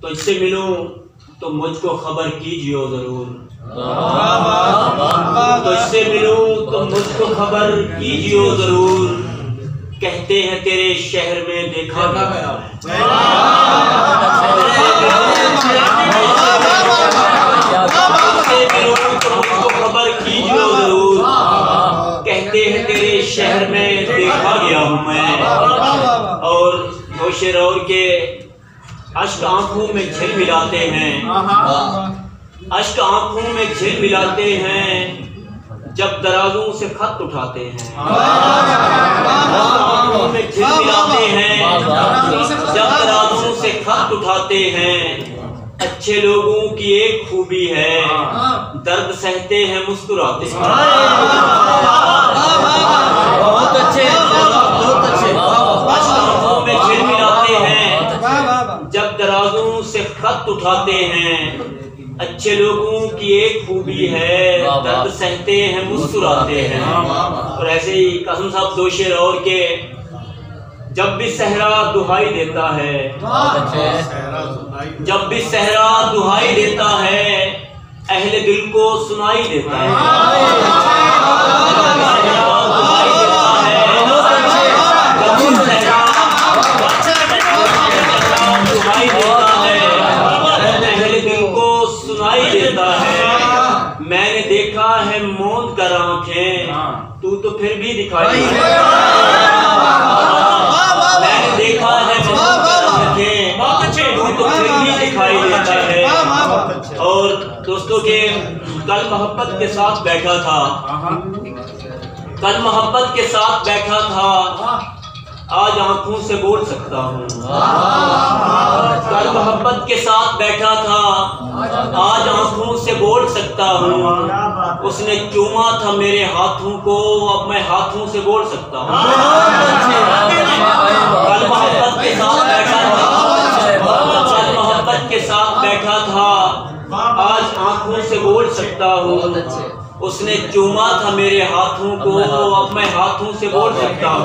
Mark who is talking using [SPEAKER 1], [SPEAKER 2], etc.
[SPEAKER 1] तुझसे मिलूं तो मुझको खबर कीजिए जरूर। तुझसे मिलूं तो मुझको खबर कीजिए जरूर। कहते हैं तेरे शहर में देखा गया। तुझसे मिलूं तो मुझको खबर कीजिए जरूर। कहते हैं तेरे शहर में देखा गया हूँ मैं। और होशर और के अश्क आंखों में झिल मिलाते हैं। अश्क आंखों में झिल मिलाते हैं जब दराजों से खत उठाते हैं। आंखों में झिल मिलाते हैं जब दराजों से खत उठाते हैं। अच्छे लोगों की एक खूबी है, दर्द सहते हैं मुस्कुराते हैं। बहुत अच्छे, बहुत अच्छे। आंखों में झिल मिलाते हैं जब दराजों से खत उठाते हैं। अच्छे लोगों की एक खूबी है, दर्द सहते हैं मुस्कुराते हैं। और ऐसे ही कसम साहब दो शेर और के, जब भी सहरा दुहाई देता है, जब भी सहरा दुहाई देता है, अहले दिल को सुनाई देता है। मैंने देखा है मौत कर आंखें, तू तो फिर भी दिखाई। मैंने देखा है मौत कर आंखें, तू तो फिर भी दिखाई देता है। और दोस्तों के कल मोहब्बत के साथ बैठा था, कल मोहब्बत के साथ बैठा था, आज आंखों से बोल सकता हूँ। कल मोहब्बत के साथ बैठा था, आज आंखों से बोल सकता हूँ। उसने चूमा था मेरे हाथों को, अब मैं हाथों से बोल सकता हूँ। कल मोहब्बत के साथ बैठा था, कल मोहब्बत के साथ बैठा था, आज आंखों से बोल सकता हूँ। उसने चूमा था मेरे हाथों को, अब मैं हाथों से बोल सकता हूँ।